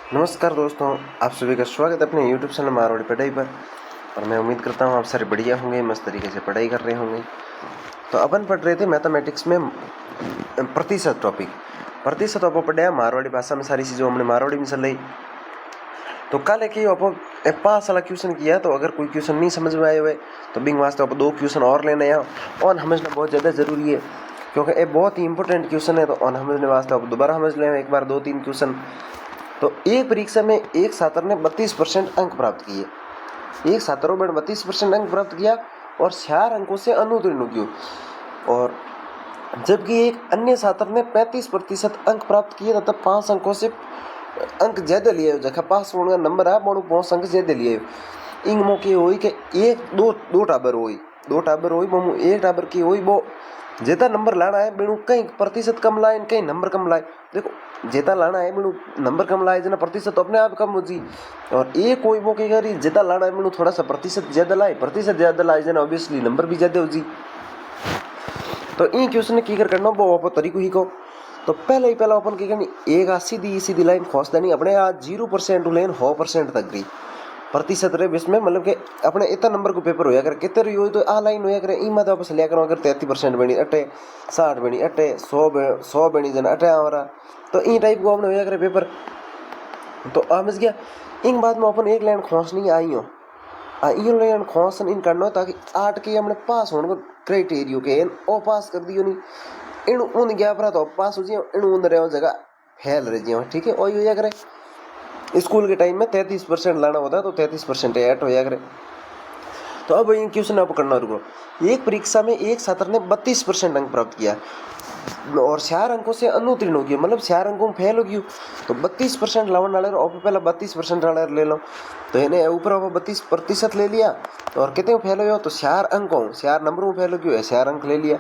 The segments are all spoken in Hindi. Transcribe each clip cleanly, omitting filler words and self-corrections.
नमस्कार दोस्तों, आप सभी का स्वागत है अपने YouTube चैनल मारवाड़ी पढ़ाई पर। और मैं उम्मीद करता हूँ आप सारे बढ़िया होंगे, मस्त तरीके से पढ़ाई कर रहे होंगे। तो अपन पढ़ रहे थे मैथमेटिक्स में प्रतिशत टॉपिक। प्रतिशत अपन पढ़ा मारवाड़ी भाषा में, सारी चीज़ों हमने मारवाड़ी में चल रही। तो कल एक अपन पास वाला क्वेश्चन किया, तो अगर कोई क्वेश्चन नहीं समझ में आए हुए तो बिंग वास्ते आप 2 क्वेश्चन और लेने हैं और समझना बहुत ज़्यादा ज़रूरी है, क्योंकि ये बहुत ही इंपॉर्टेंट क्वेश्चन है। तो और समझने वास्ते आप दोबारा समझ लें, एक बार 2-3 क्वेश्चन। तो एक परीक्षा में एक छात्र ने 32% अंक प्राप्त किए। एक छात्रों ने 32% अंक प्राप्त किया और 4 अंकों से अनुत्तीर्ण हो गया। और जबकि एक अन्य छात्र ने 35% अंक प्राप्त किए तथा 5 अंकों से अंक ज्यादा लिए। जगह पास होने का नंबर है, 5 अंक ज्यादा लिए। इंग मो के हुई कि एक दो टाबर हुई ममू एक टाबर की हुई वो जेता नंबर लाना है बिनु कहीं प्रतिशत कम लाए, कहीं नंबर कम लाए। देखो जेता लाना है बिनु नंबर कम लाए जना प्रतिशत तो अपने आप कम हो जी। और एक कोई वो कह रही जेता लाना है बिनु थोड़ा सा प्रतिशत ज्यादा लाए जना ऑब्वियसली नंबर भी ज्यादा हो जी। तो इन क्वेश्चन की करना वो आप तरीको ही को। तो पहले अपन की करनी एक सीधी लाइन खोस देनी अपने आज 0% लेन 100% तक गई प्रतिशत रे इसमें, मतलब कि अपने इतना नंबर को पेपर होया करे कितने रही हो तो आ लाइन होया करे ई मत वापस लिया करो। अगर 33% बनी अटे 60 बनी अटे 100 बनी जना अटे हमारा, तो ई टाइप को हमने होया करे पेपर। तो समझ गया। इन बाद में अपन एक लाइन खोसनी आई हो इन लाइन खोसन इन करना ताकि 8 के हमने पास होने को क्राइटेरियो के इन ओ पास कर दियो नहीं इन उन गया पर तो पास हो जियो इन उन रहे जगह फेल रह जियो। ठीक है, वही होया करे। स्कूल के टाइम में 33% लाना होता है तो 33% ऐड होया करे। तो अब ये क्वेश्चन आप करना रुको। एक परीक्षा में एक छात्र ने 32% अंक प्राप्त किया और 4 अंकों से अनुत्तीर्ण हो गया, मतलब 4 अंकों में फेल हो गया। तो 32% लावन वाले और पहला 32% वाले ले लो। तो इन्हें ऊपर 32% ले लिया और कितने फेल हो गया तो 4 अंकों 4 नंबरों में फेल हो गया, 4 अंक ले लिया।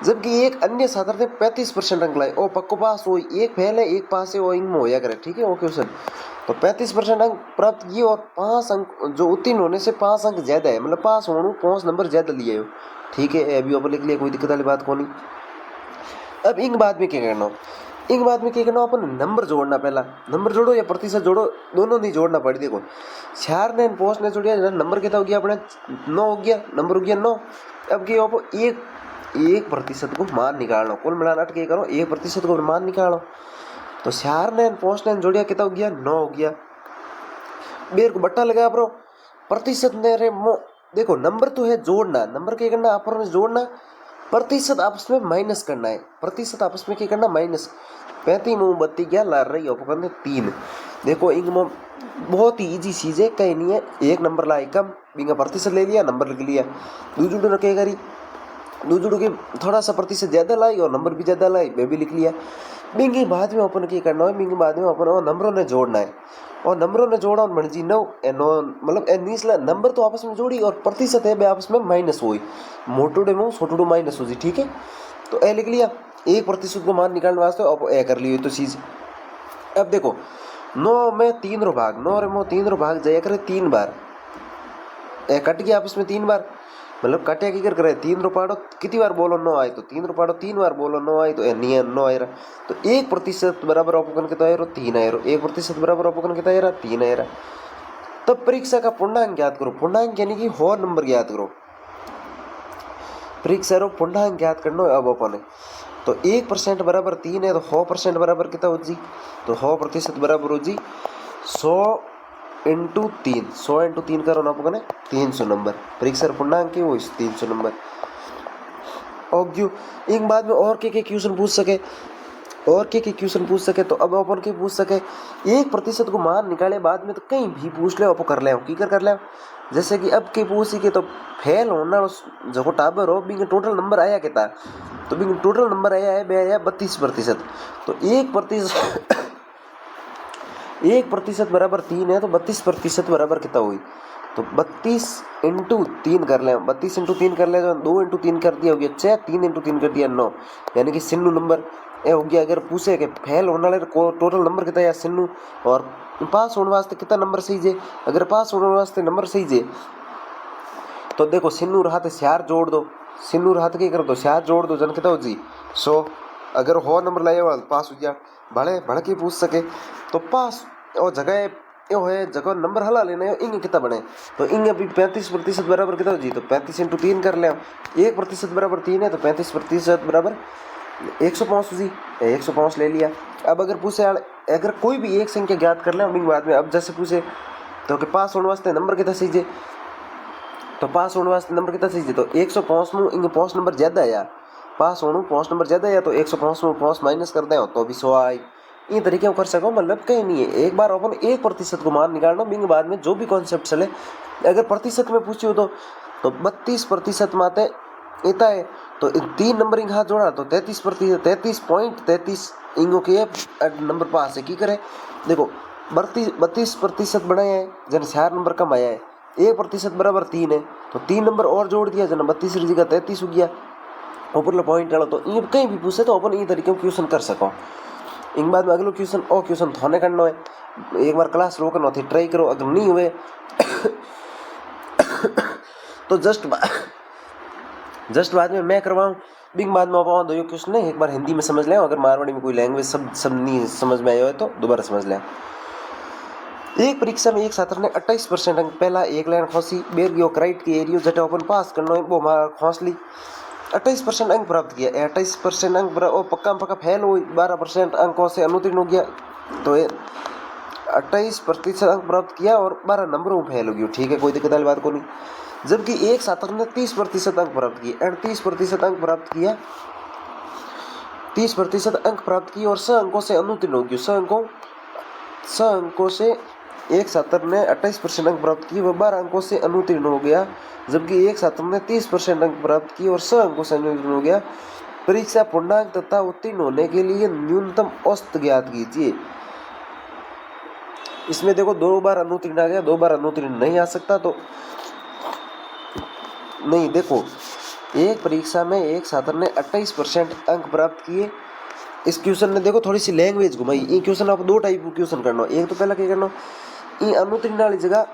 जबकि एक अन्य छात्र ने 35% अंक लाए और पक्को पास हो, एक फेल है एक पास है, वो इनमें होया करे। ठीक है, वो क्वेश्चन तो 35% अंक प्राप्त किए और 5 अंक जो उत्तीर्ण होने से 5 अंक ज्यादा है, मतलब पास होने 5 नंबर ज्यादा लिए हो। ठीक है, अभी अपन लिख लिया, कोई दिक्कत वाली बात को नहीं। अब इन बाद में क्या करना, अपन नंबर जोड़ना। पहला नंबर जोड़ो या प्रतिशत जोड़ो, दोनों नहीं जोड़ना पड़ी। देखो 4 ने पोस्ट ने जोड़िया नंबर कितना हो गया अपने 9 हो गया, नंबर हो गया 9। अब क्या हो एक प्रतिशत को मान निकालो, कुल मिला के करो 1% को मान निकालो। तो 4 ने पोस्ट ने जोड़िया कितना हो गया 9 हो गया। बेर को बट्टा लगा प्रो प्रतिशत ने रे मो। देखो नंबर तो है जोड़ना, नंबर क्या करना आपस में जोड़ना, प्रतिशत आपस में माइनस करना है। प्रतिशत आपस में क्या करना माइनस। 35 मुँह 32 क्या ला रही हो पकड़ने 3। देखो इंग में बहुत ही इजी चीज है, कहीं नहीं है। एक नंबर लाए कम बिंगा प्रतिशत ले लिया, नंबर लिख लिया। दूजुड़ ने क्या करी, दूजुड़ के थोड़ा सा प्रतिशत ज्यादा लाई और नंबर भी ज्यादा लाई, मैं भी लिख लिया। बिंगी बाद में अपन क्या करना है, बिंगी बाद में अपन नंबरों ने जोड़ना है और नंबरों ने जोड़ा और जी 9 मतलब निचला नंबर तो आपस में जोड़ी और प्रतिशत है आपस में माइनस हुई, मोटोडे में छोटोडो माइनस हो जी। ठीक है, तो ए लिख लिया। 1% को मान निकालने वास्ते अब ए कर लियो तो चीज। अब देखो 9 में 3 रो भाग, 9 रे मो 3 रो भाग जाया करे 3 बार, ए कट गया आपस में 3 बार, मतलब कटे की कर करे 3 रुपाड़ो कितनी बार बोलो 9 आए तो 3 रुपाड़ो 3 बार बोलो 9 आए तो नियम 9 आए। तो 1% बराबर अपकन कितना आए 3 आए, 1% बराबर अपकन कितना आए 3 आए। तब परीक्षा का पूर्णांक ज्ञात करो। पूर्णांक यानी कि होल नंबर ज्ञात करो। परीक्षा रो पूर्णांक ज्ञात करना है अब अपन। तो 1% बराबर 3 है तो 100% बराबर कितना हो जी, तो 100% बराबर हो जी 100 इंटू 3। 100 इंटू 3 करो ना अपने 300 नंबर। परीक्षा पूर्णांक की वो 300 नंबर। और क्यों एक बाद में और के क्वेश्चन पूछ सके, और के क्वेश्चन पूछ सके। तो अब अपन के पूछ सके 1% को मान निकाले बाद में तो कहीं भी पूछ ले अपन कर ले की कर ले। जैसे कि अब के पूछ के तो फेल होना जो टाबर हो बिंग टोटल नंबर आया कितना, तो बिंग टोटल नंबर आया है बे आया 32%। तो 1% बराबर 3 है तो 32% बराबर कितना हुई, तो 32 इंटू 3 कर ले। 32 इंटू 3 कर ले तो 2 इंटू 3 कर दिया हो गया 6, 3 इंटू 3 कर दिया 9, यानी कि सिन्नू नंबर ए हो गया। अगर पूछे कि फेल होने वाले टोटल नंबर कितना है सिन्नू और पास होने वास्ते कितना नंबर सही है, अगर पास होने वास्ते नंबर सही है तो देखो सिन्नू हाथ 4 जोड़ दो, सिन्नू हाथ के कर दो 4 जोड़ दो जन कितना हो जी 100। अगर हो नंबर लाया पास हो गया भले भड़की पूछ सके तो पास और जगह यो है जगह नंबर हला लेना है इंगे कितना बने तो इंगे अभी 35% बराबर कितना जी तो 35 × 3 कर ले 1% बराबर 3 है तो 35% बराबर 105 जी 105 ले लिया। अब अगर पूछे अगर कोई भी एक संख्या ज्ञात कर ले बाद में अब जैसे पूछे तो कि पास होने वास्ते नंबर कितना सीजे तो पास होने वास्ते नंबर कितना सीजे तो 105 में इंगे 5 नंबर ज्यादा आया पास होने 5 नंबर ज्यादा आया तो 105 में 5 माइनस कर दे तो भी 100 आई। ये तरीके कर सको मतलब कहीं नहीं है एक बार अपन 1% को मान निकालना बिंग बाद में जो भी कॉन्सेप्ट चले अगर प्रतिशत में पूछी हो तो 32% माते इतना है तो 3 नंबर इंग हाथ जोड़ा तो 33% 33.33 इंगों के नंबर पास है की करे देखो 32% बनाया है जन 4 नंबर कम आया है 1% बराबर 3 है तो 3 नंबर और जोड़ दिया जन 32 की जगह 33 हो गया ऊपर पॉइंट डालो तो ये कहीं भी पूछे तो अपन ये तरीके क्वेश्चन कर सको। इन बाद में अगलो क्वेश्चन और क्वेश्चन थाने करना है एक बार क्लास रोकना थी ट्राई करो अगर नहीं हुए तो जस्ट बाद में मैं करवाऊँ बिंग बाद में आप दो क्वेश्चन है एक बार हिंदी में समझ लें अगर मारवाड़ी में कोई लैंग्वेज सब नहीं समझ में आया हो तो दोबारा समझ लें। एक परीक्षा में एक छात्र ने 28% अंक पहला एक लाइन खोसी बेर गयो क्राइट की एरियो जटे ओपन पास करना है वो हमारा खोस ली 28% अंक प्राप्त किया 28% अंक पक्का फेल हुई 12% अंकों से अनुत्तीर्ण हो गया तो 28% अंक प्राप्त किया और 12 नंबरों में फेल हो गया ठीक है कोई दिक्कत वाली बात को नहीं। जबकि एक छात्र ने 30% अंक प्राप्त किए एंड 30% अंक प्राप्त किया 30% अंक प्राप्त किए और 100 अंकों से अनुत्तीर्ण हो गया 100 अंकों से एक छात्र ने 28% अंक प्राप्त किए वह 12 अंकों से अनुत्तीर्ण हो गया जबकि एक छात्र ने 30% अंक प्राप्त किए और 100 अंकों से अनुत्तीर्ण हो गया। परीक्षा पूर्णांक तथा उत्तीर्ण होने के लिए न्यूनतम औसत ज्ञात कीजिए। इसमें देखो 2 बार अनुत्तीर्ण आ गया 2 बार अनुत्तीर्ण नहीं आ सकता तो नहीं देखो एक परीक्षा में एक छात्र ने 28% अंक प्राप्त किए इस क्वेश्चन ने देखो थोड़ी सी लैंग्वेज घुमाई ये क्वेश्चन आप 2 टाइप क्वेश्चन करना एक तो पहला क्या करना ये अनुत्तीर्ण वाली जगह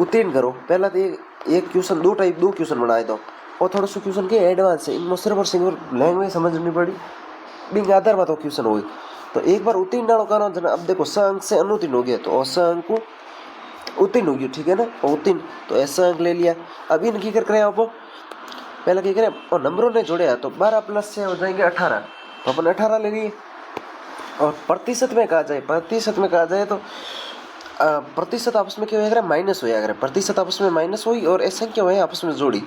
उत्तीर्ण करो पहला तो एक क्वेश्चन 2 क्वेश्चन बनाए दो और थोड़ा सा क्वेश्चन के एडवांस है इनमें सिर्फ और सिर्फ लैंग्वेज समझनी पड़ी बिंग आधार बात क्वेश्चन हो गई तो एक बार उत्तीर्ण डालो करो जना अब देखो 100 अंक से अनुत्तीर्ण हो गया तो 100 अंक को उत्तीर्ण हो गया ठीक है ना उत्तीर्ण तो ऐसा अंक ले लिया। अब इन की करें आप पहले क्या करें और नंबरों ने जोड़े तो 12 प्लस से हो जाएंगे 18 तो अपन 18 ले लिए और प्रतिशत में कहा जाए तो प्रतिशत आपस में क्या होगा माइनस होया अगर प्रतिशत आपस में माइनस हुई और ऐसा क्या हुआ आपस में जोड़ी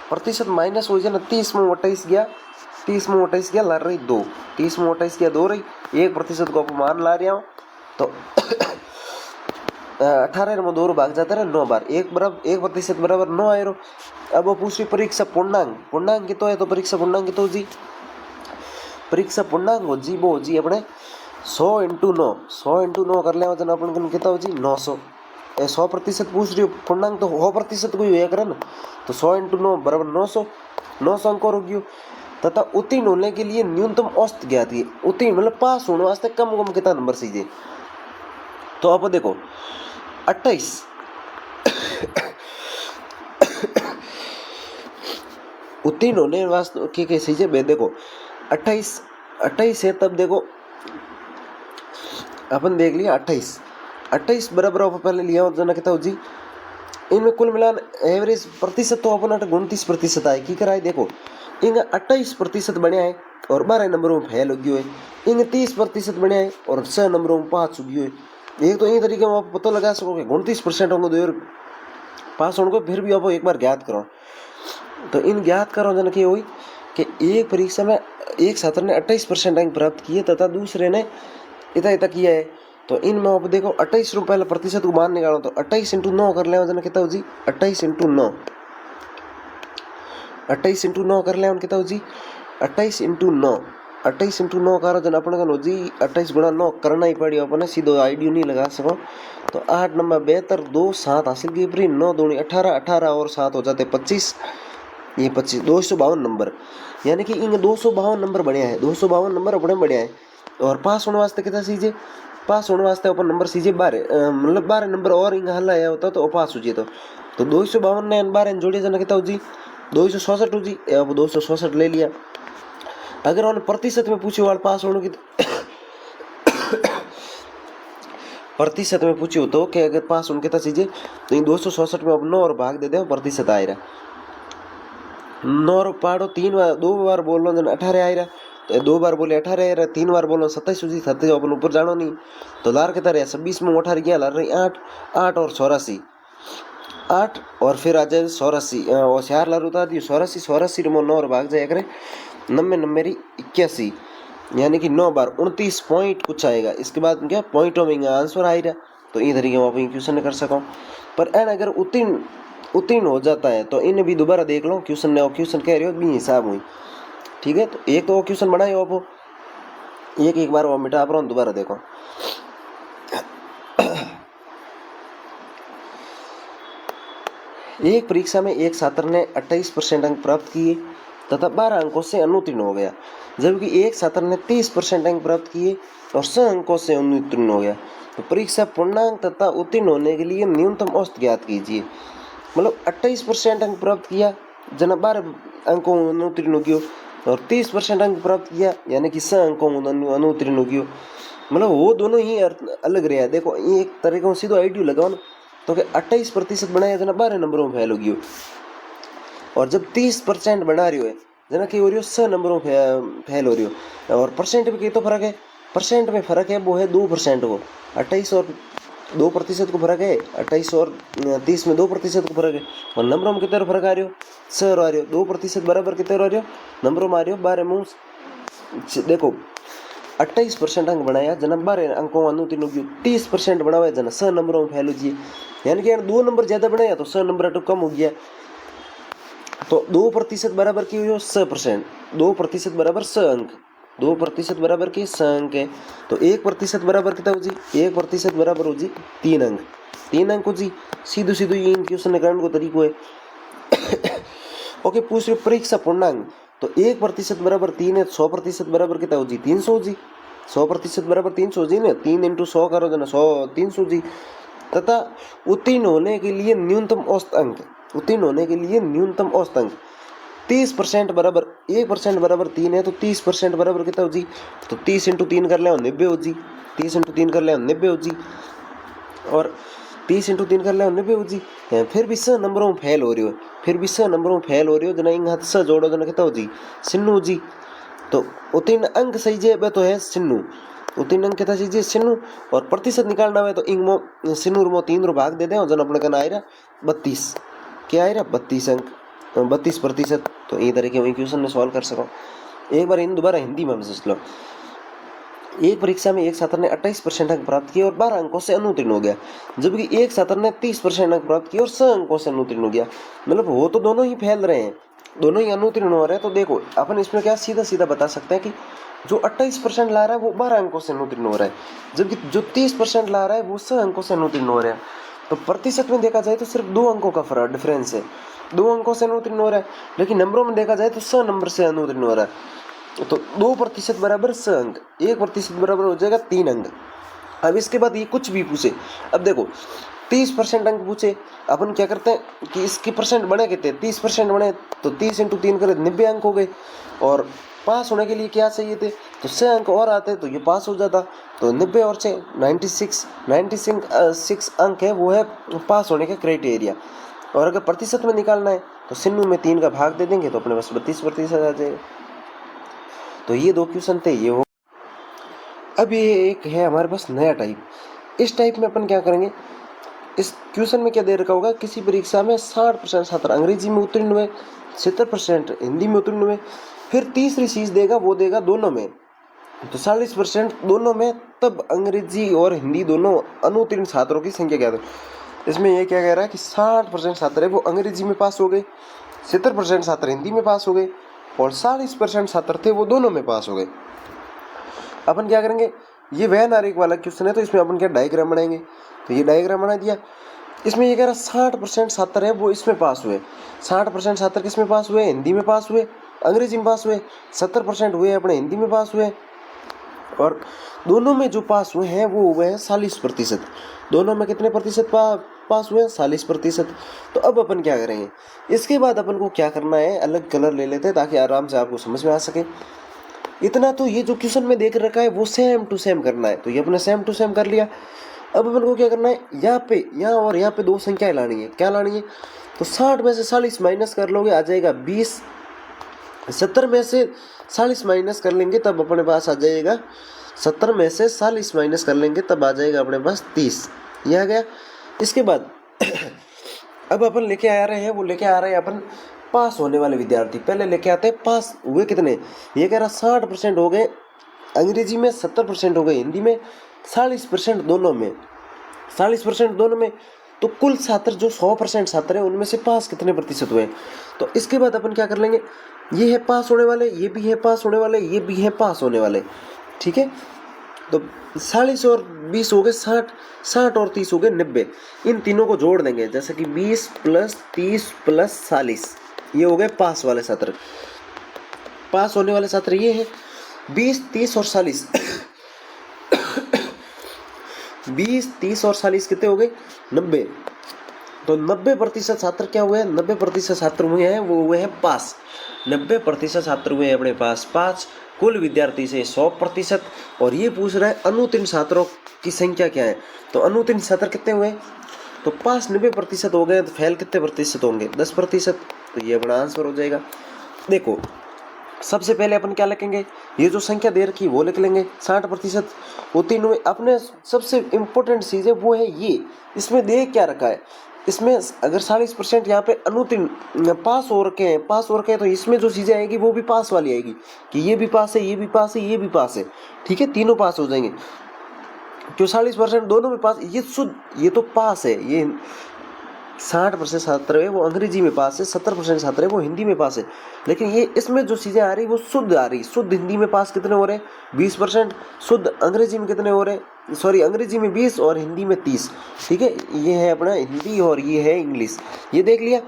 प्रतिशत माइनस हो जाए ना 30 में 28 गया ला रही 2 30 में 28 गया 2 रही 1% को मान ला रहा हूँ तो 18 में 2 भाग जाता है 9 बार 1% बराबर 9 आए रो। अब वो पूछ रही परीक्षा पूर्णांक की तो है तो परीक्षा पूर्णांक की तो जी परीक्षा पूर्णांक हो जी वो जी अपने 100 × 9 कर ले वजन अपन कितना हो जी 900 100% पूछ रही हो पूर्णांक तो 100% को ही करे ना तो 100 × 9 बराबर 900 अंक और हो गयो तथा उत्तीर्ण होने के लिए न्यूनतम औसत ज्ञात है उत्तीर्ण मतलब पास होने वास्ते कम कितना नंबर सीजे तो आप देखो 28 उत्तीर्ण होने वास्ते के सीजे मैं देखो 28 है तब देखो अपन देख लिया 28 बराबर आप पहले लिया और जना कितना जी इनमें कुल मिलान एवरेज प्रतिशत तो अपन 29% आए की कराए देखो इंग 28% बने है और 12 नंबरों में फेल हो गयो है इंग 30% बने है और 6 नंबरों में पास हो गयो है एक तो ये तरीके में आप पता लगा सकोगे 29% होंगे 2 पास होने को फिर भी आप एक बार ज्ञात करो तो इन ज्ञात करो जना की हुई कि एक परीक्षा में एक छात्र ने 28% अंक प्राप्त किए तथा दूसरे ने इतना किया है तो इनमें आप देखो 28 पहले प्रतिशत को मान निकालो तो 28 × 9 कर ले जना कितना हो जी 28 × 9 कर ले कितना हो जी 28 × 9 करो जना अपन का जी 28 × 9 करना ही पड़ी अपने सीधो आईडियो नहीं लगा सको तो 8 नंबर 72 2 7 हासिल की फ्री 9 दूनी 18 और 7 हो जाते 25 ये 25 252 नंबर यानी कि इन 252 नंबर बढ़िया है 252 नंबर अपने बढ़िया है और पास होने वास्ते कितना सीजे पास होने वास्ते अपन नंबर सीजे 12 मतलब 12 नंबर और इंग हल्ला आया होता तो पास हो जी तो 252 ने 12 जोड़िए जना कितना हो जी 266 हो जी अब 266 ले लिया। अगर उन्होंने प्रतिशत में पूछे वाले पास होने की प्रतिशत में पूछ्यो तो कि अगर पास उनके था चीजें तो 266 में अब 9 और भाग दे दे प्रतिशत आए रहा 9 और पाड़ो 3 बार 2 बार बोल लो जन 18 आए रहा तो 2 बार बोले 18 आए रहा 3 बार बोलो 27 सूझी 27 अपन ऊपर जानो नहीं तो लार के तरह 26 में 18 क्या लार रही 8 8 और 84 8 और फिर आ जाए 84 और 4 लार उतार दियो 84 84 में 9 और भाग जाए करे 90 90 81 यानी कि 9 बार 29 पॉइंट कुछ आएगा। इसके बाद क्या पॉइंटों में आंसर आएगा तो ये तरीके मैं अपनी क्वेश्चन कर सकूँ। पर एन अगर उत्तीर्ण हो जाता है तो इन्हें भी दोबारा देख लो क्वेश्चन ने क्वेश्चन कह रहे हो भी हिसाब हुई ठीक है। तो एक तो वो क्वेश्चन बनाए हो वो एक बार वो मिटा पर दोबारा देखो। एक परीक्षा में एक छात्र ने 28% अंक प्राप्त किए तथा 12 अंकों से अनुत्तीर्ण हो गया, जबकि एक छात्र ने 30% अंक प्राप्त किए और 6 अंकों से अनुत्तीर्ण हो गया। तो परीक्षा पूर्णांक तथा उत्तीर्ण होने के लिए न्यूनतम औसत ज्ञात कीजिए। मतलब 28% अंक प्राप्त किया जना 12 अंकों में अनुत्तीर्ण हो गयो और 30% अंक प्राप्त किया यानी कि 6 अंकों में अनुत्तीर्ण हो गयो। मतलब वो दोनों ही अलग रहा। देखो एक तरीके से सीधो आइडियो लगाओ ना तो 28% बनाया जना 12 नंबरों में फेल हो गयो और जब 30% बना रही है जना कि हो रही हो 6 नंबरों में फेल हो रही हो। और परसेंट में तो फर्क है, परसेंट में फर्क है वो है 2% को 28 और 2% को फर्क है 28 और 30 में 2% को फर्क है। और नंबरों में कितने फर्क आ रही हो 6 आ रही हो 2% बराबर कितने आ रही हो नंबरों में आ रही हो 12 में। देखो 28% अंक बनाया जना 12 अंकों अनुत्तीर्ण हो गयो 30% बनावा जना 6 नंबरों में फेल हो गई यानी कि 2 नंबर ज्यादा बनाया तो 6 नंबर कम हो गया। तो 2% बराबर की हुई 6%, 2% बराबर 6 अंक 2% बराबर की 6 अंक है। तो 1% बराबर कितना हो जी 1% बराबर हो जी 3 अंक 3 अंक हो जी सीधो सीधो ये क्वेश्चन निकालने को तरीको है। ओके पूछ रहे परीक्षा पूर्णांक तो 1% बराबर 3 है 100% बराबर कितना हो जी 300 जी 100% बराबर 300 जी ना 3 × 100 करो जना 100 300 जी। तथा उत्तीर्ण होने के लिए न्यूनतम औसत अंक उत्तीर्ण होने के लिए न्यूनतम औसत अंक 30% बराबर 1% बराबर 3 है तो 30% बराबर कितना हो जी तो 30 × 3 कर ले 90 हो जी 30 × 3 कर ले 90 हो जी और 30 × 3 कर ले 90 हो जी। फिर भी 6 नंबरों में फेल हो रही हो फिर भी 6 नंबरों में फेल हो रही हो जना इन हाथ 6 जोड़ो जना कितना हो जी सिन्नू जी। तो उत्तीर्ण अंक सही जे तो है सिन्नू उत्तीर्ण अंक कितना चाहिए सिन्नू और प्रतिशत निकालना है तो इंग मो सिन्नू मो 3 रो भाग दे दे जन अपने कहना आएगा 32 क्या आएगा 32 अंक 32%। तो ये तरीके वही क्वेश्चन में सॉल्व कर सको। एक बार इन दोबारा हिंदी में सोच लो। एक परीक्षा में एक छात्र ने 28% अंक प्राप्त किए और 12 अंकों से अनुत्तीर्ण हो गया, जबकि एक छात्र ने 30% अंक प्राप्त किए और 6 अंकों से अनुत्तीर्ण हो गया। मतलब वो तो दोनों ही फैल रहे हैं दोनों ही अनुत्तीर्ण हो रहे हैं। तो देखो अपन इसमें क्या सीधा सीधा बता सकते हैं कि जो 28% ला रहा है वो 12 अंकों से अनुत्तीर्ण हो रहा है, जबकि जो 30% ला रहा है वो 6 अंकों से अनुत्तीर्ण हो रहा है। तो प्रतिशत में देखा जाए तो सिर्फ 2 अंकों का फर्क डिफरेंस है 2 अंकों से अनुत्तीर्ण हो रहा है, लेकिन नंबरों में देखा जाए तो 6 नंबर से अनुत्तीर्ण हो रहा है। तो 2% बराबर 6 अंक 1% बराबर हो जाएगा 3 अंक। अब इसके बाद ये कुछ भी पूछे, अब देखो 30% अंक पूछे अपन क्या करते हैं कि इसके परसेंट बने कितने 30% बने तो 30 × 3 करे 90 अंक हो गए। और पास होने के लिए क्या चाहिए थे तो 6 अंक और आते तो ये पास हो जाता। तो 90 और 6 96 अंक है वो है पास होने का क्राइटेरिया। और अगर प्रतिशत में निकालना है तो सिन्नू में 3 का भाग दे देंगे तो अपने पास 32% आ जाएगा। तो ये 2 क्वेश्चन थे ये हो। अब ये एक है हमारे पास नया टाइप, इस टाइप में अपन क्या करेंगे इस क्वेश्चन में क्या दे रखा होगा किसी परीक्षा में 60% छात्र अंग्रेजी में उत्तीर्ण हुए 70% हिंदी में उत्तीर्ण हुए, फिर तीसरी चीज देगा वो देगा दोनों में तो 40% दोनों में, तब अंग्रेजी और हिंदी दोनों अनुत्तीर्ण छात्रों की संख्या क्या है। इसमें ये क्या कह रहा है कि 60% छात्र है वो अंग्रेजी में पास हो गए 70% छात्र हिंदी में पास हो गए और 40% छात्र थे वो दोनों में पास हो गए। अपन क्या करेंगे ये वैन आरेख वाला क्वेश्चन है तो इसमें अपन क्या डायग्राम बनाएंगे। तो ये डायग्राम बना दिया। इसमें ये कह रहा 60% छात्र है वो इसमें पास हुए 60% छात्र किसमें पास हुए हिंदी में पास हुए अंग्रेजी में पास हुए 70% हुए अपने हिंदी में पास हुए और दोनों में जो पास हुए हैं वो हुए हैं 40%। दोनों में कितने प्रतिशत पास हुए हैं 40%। तो अब अपन क्या करेंगे इसके बाद अपन को क्या करना है अलग कलर ले लेते हैं ताकि आराम से आपको समझ में आ सके। इतना तो ये जो क्वेश्चन में देख रखा है वो सेम टू सेम करना है तो ये अपने सेम टू सेम कर लिया। अब अपन को क्या करना है, यहाँ और यहाँ पे दो संख्याएं लानी है। क्या लानी है, तो 60 में से 40 माइनस कर लोगे, आ जाएगा 20। 70 में से 40 माइनस कर लेंगे तब अपने पास आ जाएगा, 70 में से 40 माइनस कर लेंगे तब आ जाएगा अपने पास 30। ये आ गया। इसके बाद अब अपन लेके आ रहे हैं, वो लेके आ रहे हैं अपन पास होने वाले विद्यार्थी। पहले लेके आते हैं पास हुए कितने, ये कह रहा 60% हो गए अंग्रेजी में, 70% हो गए हिंदी में, 40% दोनों में, 40% दोनों में। तो कुल छात्र जो 100% छात्र है उनमें से पास कितने प्रतिशत हुए। तो इसके बाद अपन क्या कर लेंगे, ये है पास होने वाले, ये भी है पास होने वाले, ये भी है पास होने वाले, ठीक है। तो 40 और 20 हो गए 60, 60 और 30 हो गए 90। इन तीनों को जोड़ देंगे, जैसे कि 20 + 30 + 40, ये हो गए पास वाले छात्र। पास होने वाले छात्र ये है 20, 30 और 40। 20, 30 और 40 कितने हो गए, 90। तो 90% छात्र क्या हुए हैं, 90% छात्र हुए हैं, वो हुए हैं पास। 90% छात्र हुए हैं अपने पास पास, कुल विद्यार्थी से 100%। और ये पूछ रहा है अनुत्तीर्ण छात्रों की संख्या क्या है। तो अनुत्तीर्ण छात्र कितने हुए, तो पास 90% हो गए, तो फेल कितने प्रतिशत होंगे, 10%। तो ये अपना आंसर हो जाएगा। देखो सबसे पहले अपन क्या लिखेंगे, ये जो संख्या दे रखी वो लिख लेंगे 60%। उत्तीर्ण हुए, अपने सबसे इम्पोर्टेंट चीज़ है वो है ये, इसमें दे क्या रखा है, इसमें अगर 40% यहाँ पे अनुत्तीर्ण पास हो रखे हैं, पास हो रखे हैं, तो इसमें जो चीज़ें आएगी वो भी पास वाली आएगी, कि ये भी पास है, ये भी पास है, ये भी पास है, ठीक है, तीनों पास हो जाएंगे। क्यों 40% दोनों में पास, ये शुद्ध, ये तो पास है। ये 60% छात्र है वो अंग्रेजी में पास है, 70% छात्र है वो हिंदी में पास है। लेकिन ये इसमें जो चीज़ें आ रही वो शुद्ध आ रही। शुद्ध हिंदी में पास कितने हो रहे हैं, 20%। शुद्ध अंग्रेजी में कितने हो रहे हैं, सॉरी अंग्रेजी में 20 और हिंदी में 30, ठीक है। ये है अपना हिंदी और ये है इंग्लिश, ये देख लिया।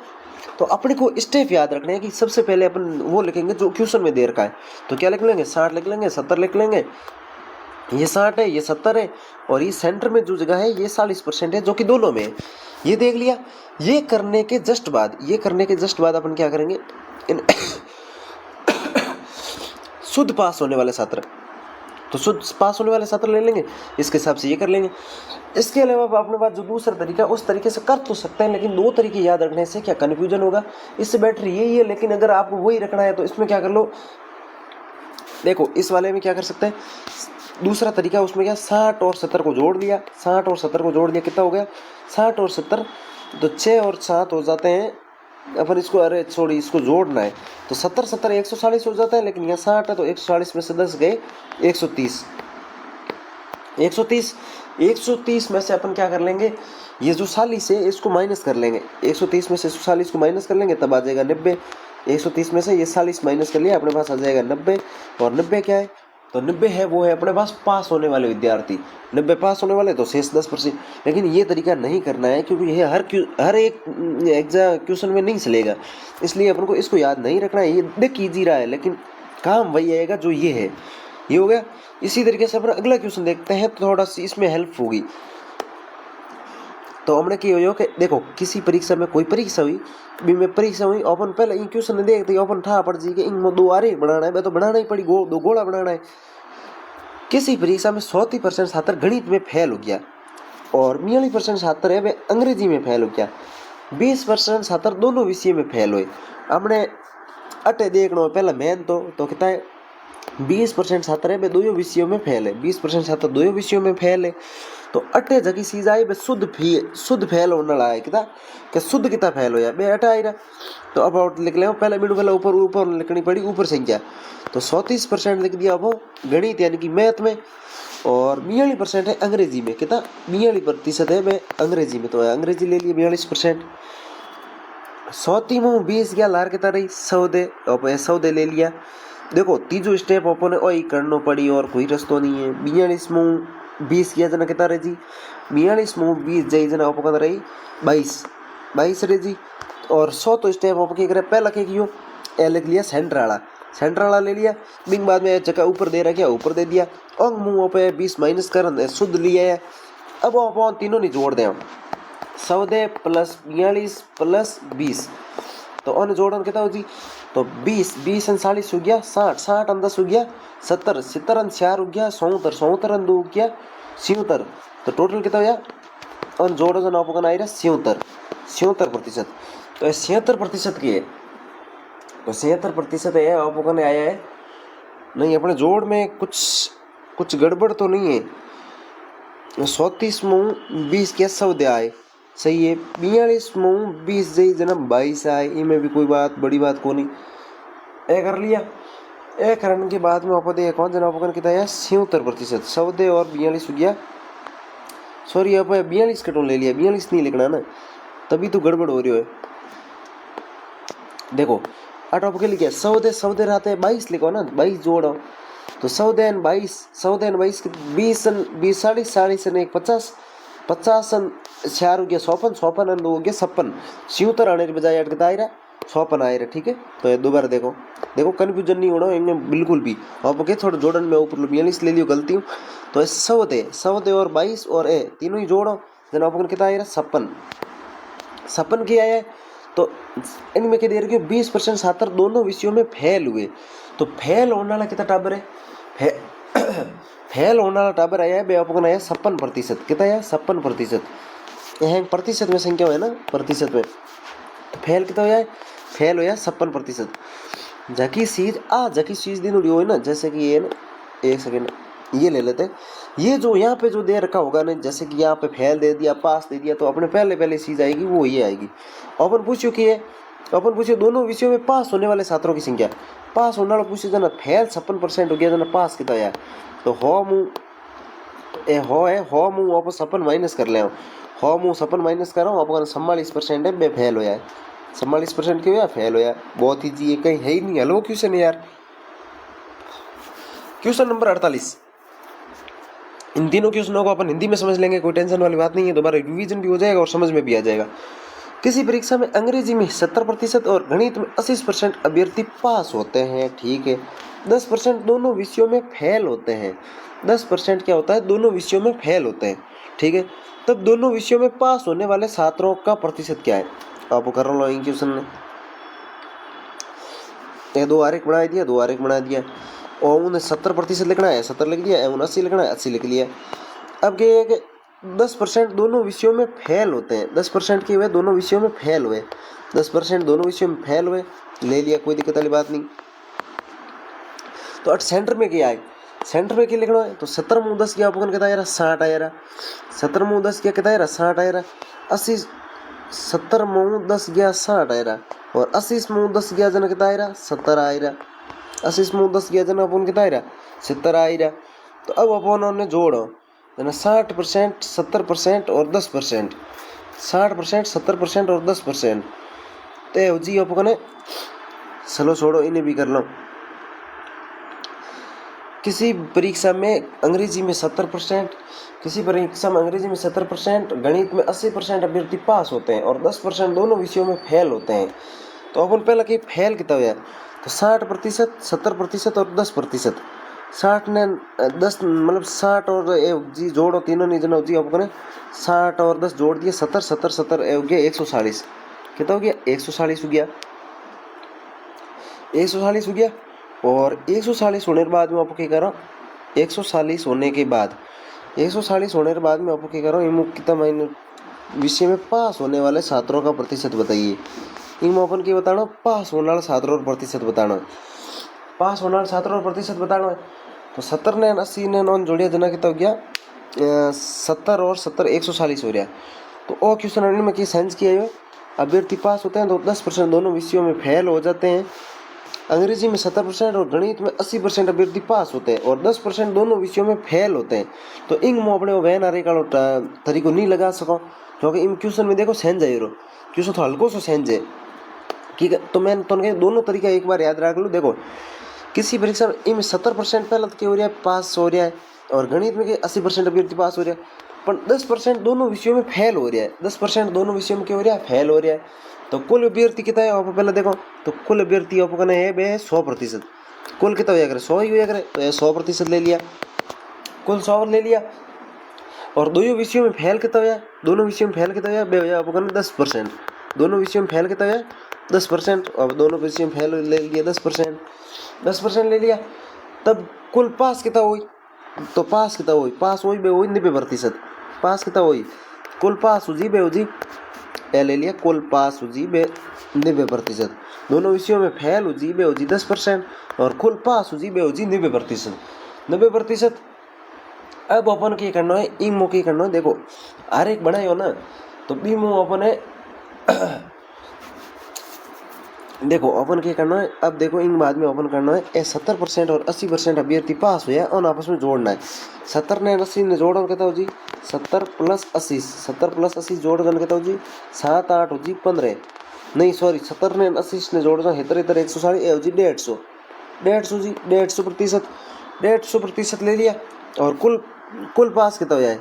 तो अपने को स्टेप याद रखने हैं कि सबसे पहले अपन वो लिखेंगे जो क्वेश्चन में दे रखा है। तो क्या लिख लेंगे, 60 लिख लेंगे, 70 लिख लेंगे, ये 60 है, ये 70 है, और ये सेंटर में जो जगह है ये 40% है, जो कि दोनों में है। ये देख लिया। ये करने के जस्ट बाद अपन क्या करेंगे, इन शुद्ध पास होने वाले छात्र, तो शुद्ध पास होने वाले छात्र ले लेंगे, इसके हिसाब से ये कर लेंगे। इसके अलावा अपने पास जो दूसरा तरीका, उस तरीके से कर तो सकते हैं, लेकिन दो तरीके याद रखने से क्या कन्फ्यूजन होगा, इससे बेटर यही है। लेकिन अगर आपको वही रखना है तो इसमें क्या कर लो, देखो इस वाले में क्या कर सकते हैं, दूसरा तरीका, उसमें क्या 60 और 70 को जोड़ दिया, 60 और 70 को जोड़ दिया, कितना हो गया 60 और 70, तो 6 और 7 हो जाते हैं। अपन इसको, अरे छोड़ी, इसको जोड़ना है, तो 70 70 140 हो जाता है, लेकिन यहाँ 60 है तो 140 में से 10 गए 130। 130 में से अपन क्या कर लेंगे, ये जो 40 है इसको माइनस कर लेंगे, 130 में से 40 को माइनस कर लेंगे तब आ जाएगा 90। 130 में से ये 40 माइनस कर लिया, अपने पास आ जाएगा 90। और 90 क्या है, तो 90 है वो है अपने पास पास होने वाले विद्यार्थी, 90 पास होने वाले, तो शेष 10%। लेकिन ये तरीका नहीं करना है, क्योंकि ये हर एक एग्जाम क्वेश्चन में नहीं चलेगा, इसलिए अपन को इसको याद नहीं रखना है। ये देख ईजी रहा है, लेकिन काम वही आएगा जो ये है। ये हो गया। इसी तरीके से अपन अगला क्वेश्चन देखते हैं, तो थोड़ा सी इसमें हेल्प होगी। तो हमने क्या हो कि देखो किसी परीक्षा में, कोई परीक्षा हुई, में परीक्षा हुई, अपन पहले इन क्वेश्चन देखते अपन ठा पड़ जी के इन दो आरे बनाना है, तो बनाना ही पड़ी, दो गोला बनाना है। किसी परीक्षा में 100% छात्र गणित में फेल हो गया, और 42% छात्र है वे अंग्रेजी में फेल हो गया, 20% छात्र दोनों विषय में फेल हुए। हमने अटे देखना पहला मेन तो कहता है 20% छात्र है वे दो विषयों में फेल है, 20% छात्र दो विषयों में फेल है। तो अटे जगह चीज आई शुद्ध फेल होने लगा है, कि शुद्ध कितना फेल हो जाए बे अटा आई रहा। तो अब लिख ले पहले मीनू पहले ऊपर लिखनी पड़ी, ऊपर संख्या, तो 34% लिख दिया अब गणित यानी कि मैथ में, और 42% है अंग्रेजी में, कितना 42% है मैं अंग्रेजी में, तो अंग्रेजी ले लिए 42%। 120 गया लार कितना रही 100 ले लिया। देखो तीजो स्टेप अपन वही करना पड़ी, और कोई रस्तो नहीं है। 42 किया जना कितना रही जी, 42 जाई जना आप कहता रही 22 रही जी। और 100 तो स्टेप आप क्या करे, पहला क्या कियो ए लिख लिया सेंटर वाला ले लिया, बिंग बाद में जगह ऊपर दे रहा क्या ऊपर दे दिया, अंग मुँह पे 20 माइनस कर शुद्ध लिया है। अब आप तीनों नहीं जोड़ दें, 100 प्लस 42 प्लस 20, तो अन जोड़न कितना हो जी, तो 20 और 40 हो गया 60 और 10 हो गया 70 और 4 हो गया 74 और 2 हो गया 77, तो टोटल कितना हो गया और जोड़ो जो आपको आई रहा 77%। तो 77% की है, तो 77% है आपको आया है नहीं। अपने जोड़ में कुछ गड़बड़ तो नहीं है। 34 मुँह 20 क्या 100 आए सही है। 42 मुँह 20 जई जन्म 22 आए, इनमें भी कोई बात बड़ी बात को नहीं। ए कर लिया, ए करने के बाद में आपको देखा कौन जना आपको कितना है 77%। 100 और 42 हो गया, सॉरी आप 42 कटों ले लिया, 42 नहीं लिखना ना, तभी तो गड़बड़ हो रही है। देखो आप के लिखा 100 रहते हैं 22 लिखो ना, 22 जोड़ो तो 100 22 20 20 40 40 1 50 50 4 हो गया 54 54 2 हो गया 56 77 आने के बजाय अटक दायरा 56 आए रहा। ठीक है, तो ये दोबारा देखो कन्फ्यूजन नहीं होना इनमें बिल्कुल भी। आप क्या थोड़ा जोड़न में ऊपर 42 ले लियो गलती हूँ। तो 100 और 22 और ए तीनों ही जोड़ो जना आपको कितना आए रहा 56 की आया है। तो इनमें क्या दे रही है 20% छात्र दोनों विषयों में फेल हुए। तो फेल होने वाला कितना टाबर है, फेल होने वाला टाबर आया है आपको आया 56%। कितना आया 56%। यह प्रतिशत में संख्या है ना, प्रतिशत में फेल कितना हो है, फेल हो 56%। जकी चीज दिन उड़ी हो ना, जैसे कि ये ना एक सेकेंड ये ले लेते, ये जो यहाँ पे जो दे रखा होगा ना, जैसे कि यहाँ पे फेल दे दिया पास दे दिया, तो अपने पहले चीज आएगी वो ये आएगी। अपन पूछो कि अपन पूछो दोनों विषयों में पास होने वाले छात्रों की संख्या, पास होने वाला पूछे जना फेल 56% हो गया जना पास कितना आया। तो हो मुँह आप 56 माइनस कर ले, हो मुँह 56 माइनस कर रहा हूँ आपको 44% है बे फेल हो जाए। 44% क्यों यार फेल हो यार, बहुत ही जी कहीं है ही नहीं। हलो क्वेश्चन है यार, क्वेश्चन नंबर 48। इन तीनों क्वेश्चनों को अपन हिंदी में समझ लेंगे, कोई टेंशन वाली बात नहीं है, दोबारा रिवीजन भी हो जाएगा और समझ में भी आ जाएगा। किसी परीक्षा में अंग्रेजी में 70% और गणित में 80% अभ्यर्थी पास होते हैं, ठीक है। 10% दोनों विषयों में फेल होते हैं। 10% क्या होता है, दोनों विषयों में फेल होते हैं, ठीक है। तब दोनों विषयों में पास होने वाले छात्रों का प्रतिशत क्या है, आपको कर रहा हूँ क्वेश्चन ने दो आरेख बना दिया और उन्हें 70% लिखना है 70 लिख दिया, 80 लिखना है 80 लिख लिया। अब क्या है कि 10% दोनों विषयों में फेल होते हैं, 10% के हुए दोनों विषयों में फेल हुए, 10% दोनों विषयों में फेल हुए ले लिया, कोई दिक्कत वाली बात नहीं। तो सेंटर में क्या है, सेंटर में क्या लिखना है, तो 70 मुँह 10 क्या आपको कितना आया 60 आया, 70 मुँह 10 क्या कितना आया 60 आया, 80 70 मुँह 10 गया 60 आया और 80 मुँह 10 गया जना कितना आया 70 आया, 80 मुँह 10 गया जना अपन कितना आया 70 आया। तो अब अपन जोड़ो जना 60% 70% और 10%, 60% 70% और 10%। तो जी अपन चलो छोड़ो इन्हें भी कर लो। किसी परीक्षा में अंग्रेजी में 70%, किसी परीक्षा में अंग्रेजी में 70%, गणित में 80% अभ्यर्थी पास होते हैं और 10% दोनों विषयों में फेल होते हैं। तो अपन पहला कि फेल कितना है, तो 60%, 70% और 10%। 60 ने 10 मतलब 60 और जी जोड़ो तीनों नहीं जना जी आपको 60 और 10 जोड़ दिए 70 70 70 हो गया 140। कितना हो गया 140 हो गया, 140 हो गया। और 140 होने के बाद में आपको क्या करो, 140 होने के बाद 140 होने के बाद में आपको क्या करो, इन कितना महीने विषय में पास होने वाले छात्रों का प्रतिशत बताइए। इनमें अपन क्या बताना, पास होने वाले छात्रों का प्रतिशत बताना, पास होने वाले छात्रों का प्रतिशत बताना है। तो 70 ने 80 ने 9 जोड़िया जना कितना हो गया 70 और 70 140 हो रहा। तो ओ क्वेश्चन में क्या साइंस किया है, अभ्यर्थी पास होते हैं तो 10% दोनों विषयों में फेल हो जाते हैं। अंग्रेजी में 70% और गणित में 80% अभ्यर्थी पास होते हैं और 10% दोनों विषयों में फेल होते हैं। तो इंग में अपने वैन आरे का तरीको नहीं लगा सको, क्योंकि इन क्वेश्चन में देखो सेंज है, क्वेश्चन तो हल्को सो सेंज है, ठीक है। तो मैं तो दोनों तरीका एक बार याद रख लो। देखो किसी परीक्षा में इनमें 70% पहले तो क्या हो रहा है पास हो रहा है और गणित में 80% अभ्यर्थी पास हो रहा है, पर 10% दोनों विषयों में फेल हो रहा है, 10% दोनों विषयों में क्या हो रहा है फेल हो रहा है। तो कुल अभ्यर्थी कितना है आप पहले देखो, तो कुल अभ्यर्थी आपको है 100%, कुल कितना हो करे 100 ही हो करे, तो 100% ले लिया, कुल 100 ले लिया। और दोनों विषयों में फेल कितना हो, दोनों विषयों में फेल कितना हो आपको 10%, दोनों विषयों में फेल कितना हो 10%। अब दोनों विषयों में फेल ले लिया 10% ले लिया। तब कुल पास कितना हुई, तो पास कितना हुई, पास हुई 90%, पास कितना वही कुल पास हुजी बेहुजी ए ले लिया, कुल पास हुजी बे 90%, दोनों विषयों में फेल हुजी बेहुजी 10% और कुल पास हुजी बेहुजी 90%। अब अपन की करना है इमो की करना है, देखो हर एक बनायो ना तो बीमो अपन है देखो अपन क्या करना है, अब देखो इन बाद में अपन करना है 70% और 80% अभ्यर्थी पास हुआ और आपस में जोड़ना है। 70 ने 80 ने जोड़ो कहता हो जी 70 + 80, 70 + 80 जोड़ कर कहता हो जी 7 8 हो जी 15, नहीं सॉरी 70 ने 80 ने जोड़ दो हेतर हेतर 160 ए हो जी 150 जी 150% ले लिया। और कुल पास कितना हो जाए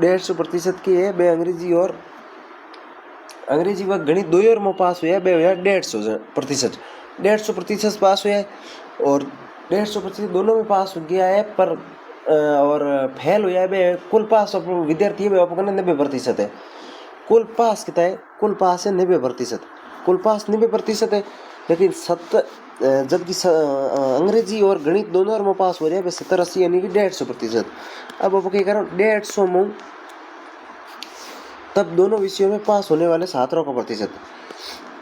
150% की है बे अंग्रेजी व गणित दो और में पास हुआ बे हुआ 150%, 150% पास हुआ है और 150% दोनों में पास हो गया है पर और फेल हुआ है बे कुल पास विद्यार्थी है 90% है। कुल पास कितना है, कुल पास है 90%, कुल पास 90% है, लेकिन जबकि अंग्रेजी और गणित दोनों में पास हो रहा है 70-80 यानी कि 150%। अब आप क्या करो 150 में तब दोनों विषयों में पास होने वाले छात्रों का प्रतिशत,